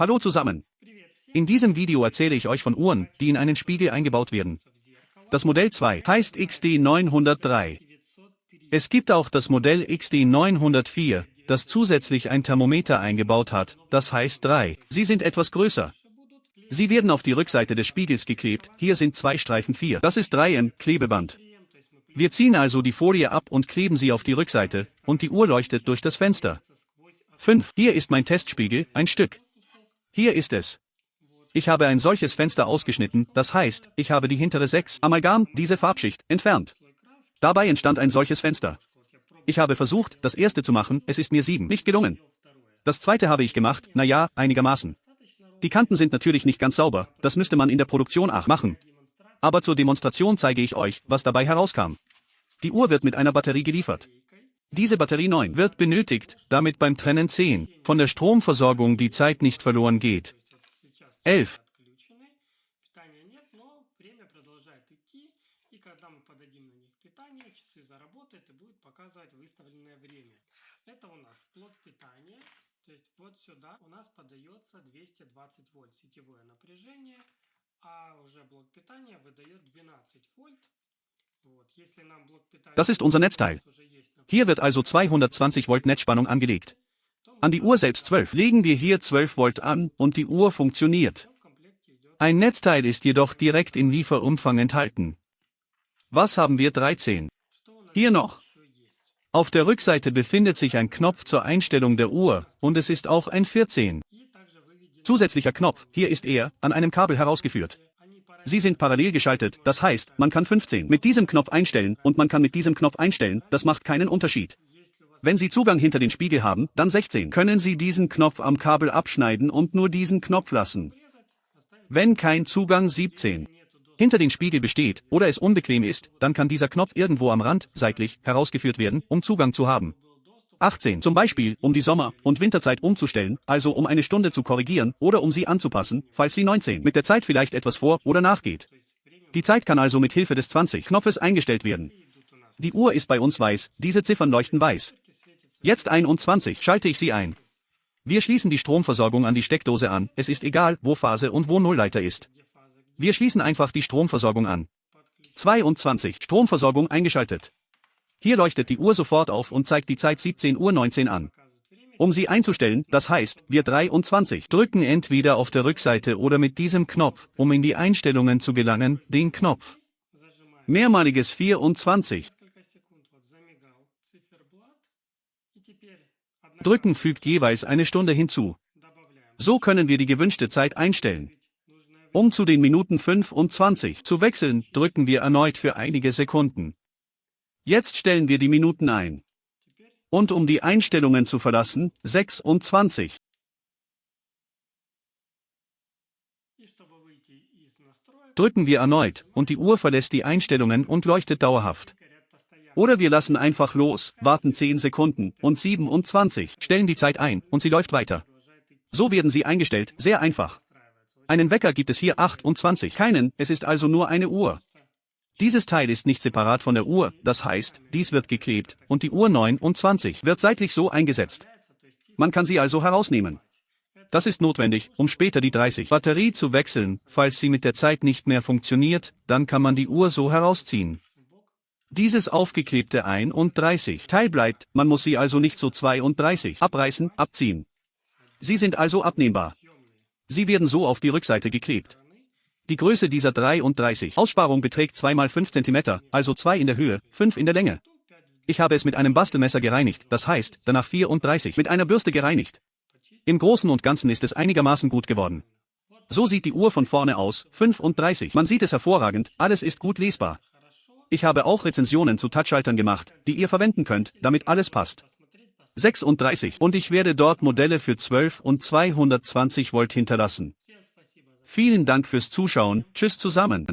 Hallo zusammen. In diesem Video erzähle ich euch von Uhren, die in einen Spiegel eingebaut werden. Das Modell 2 heißt XD903. Es gibt auch das Modell XD904, das zusätzlich ein Thermometer eingebaut hat, das heißt 3. Sie sind etwas größer. Sie werden auf die Rückseite des Spiegels geklebt, hier sind 2 Streifen 4. Das ist 3M Klebeband. Wir ziehen also die Folie ab und kleben sie auf die Rückseite, und die Uhr leuchtet durch das Fenster. 5. Hier ist mein Testspiegel, ein Stück. Hier ist es. Ich habe ein solches Fenster ausgeschnitten, das heißt, ich habe die hintere 6 Amalgam, diese Farbschicht, entfernt. Dabei entstand ein solches Fenster. Ich habe versucht, das erste zu machen, es ist mir 7 nicht gelungen. Das zweite habe ich gemacht, naja, einigermaßen. Die Kanten sind natürlich nicht ganz sauber, das müsste man in der Produktion auch machen. Aber zur Demonstration zeige ich euch, was dabei herauskam. Die Uhr wird mit einer Batterie geliefert. Diese Batterie 9 wird benötigt, damit beim Trennen 10 von der Stromversorgung die Zeit nicht verloren geht. 11. Это у нас блок питания, то есть вот сюда у нас подается 220 вольт сетевое напряжение, а уже блок питания выдает 12 вольт. Das ist unser Netzteil. Hier wird also 220 Volt Netzspannung angelegt. An die Uhr selbst 12 legen wir hier 12 Volt an und die Uhr funktioniert. Ein Netzteil ist jedoch direkt im Lieferumfang enthalten. Was haben wir 13? Hier noch. Auf der Rückseite befindet sich ein Knopf zur Einstellung der Uhr und es ist auch ein 14. Zusätzlicher Knopf, hier ist er, an einem Kabel herausgeführt. Sie sind parallel geschaltet, das heißt, man kann 15 mit diesem Knopf einstellen und man kann mit diesem Knopf einstellen, das macht keinen Unterschied. Wenn Sie Zugang hinter den Spiegel haben, dann 16, können Sie diesen Knopf am Kabel abschneiden und nur diesen Knopf lassen. Wenn kein Zugang 17 hinter den Spiegel besteht oder es unbequem ist, dann kann dieser Knopf irgendwo am Rand, seitlich, herausgeführt werden, um Zugang zu haben. 18 zum Beispiel, um die Sommer- und Winterzeit umzustellen, also um eine Stunde zu korrigieren oder um sie anzupassen, falls sie 19 mit der Zeit vielleicht etwas vor- oder nachgeht. Die Zeit kann also mit Hilfe des 20-Knopfes eingestellt werden. Die Uhr ist bei uns weiß, diese Ziffern leuchten weiß. Jetzt 21 schalte ich sie ein. Wir schließen die Stromversorgung an die Steckdose an, es ist egal, wo Phase und wo Nullleiter ist. Wir schließen einfach die Stromversorgung an. 22 Stromversorgung eingeschaltet. Hier leuchtet die Uhr sofort auf und zeigt die Zeit 17:19 Uhr an. Um sie einzustellen, das heißt, wir 23 drücken entweder auf der Rückseite oder mit diesem Knopf, um in die Einstellungen zu gelangen, den Knopf. Mehrmaliges 24. Drücken fügt jeweils eine Stunde hinzu. So können wir die gewünschte Zeit einstellen. Um zu den Minuten 25 zu wechseln, drücken wir erneut für einige Sekunden. Jetzt stellen wir die Minuten ein. Und um die Einstellungen zu verlassen, 26. Drücken wir erneut, und die Uhr verlässt die Einstellungen und leuchtet dauerhaft. Oder wir lassen einfach los, warten 10 Sekunden, und 27, stellen die Zeit ein, und sie läuft weiter. So werden sie eingestellt, sehr einfach. Einen Wecker gibt es hier 28, keinen, es ist also nur eine Uhr. Dieses Teil ist nicht separat von der Uhr, das heißt, dies wird geklebt, und die Uhr 29 wird seitlich so eingesetzt. Man kann sie also herausnehmen. Das ist notwendig, um später die 30 Batterie zu wechseln, falls sie mit der Zeit nicht mehr funktioniert, dann kann man die Uhr so herausziehen. Dieses aufgeklebte 31 Teil bleibt, man muss sie also nicht so 32 abreißen, abziehen. Sie sind also abnehmbar. Sie werden so auf die Rückseite geklebt. Die Größe dieser 33 Aussparung beträgt 2 x 5 cm, also 2 in der Höhe, 5 in der Länge. Ich habe es mit einem Bastelmesser gereinigt, das heißt, danach 34 mit einer Bürste gereinigt. Im Großen und Ganzen ist es einigermaßen gut geworden. So sieht die Uhr von vorne aus, 35. Man sieht es hervorragend, alles ist gut lesbar. Ich habe auch Rezensionen zu Touchschaltern gemacht, die ihr verwenden könnt, damit alles passt. 36 und ich werde dort Modelle für 12 und 220 Volt hinterlassen. Vielen Dank fürs Zuschauen, tschüss zusammen.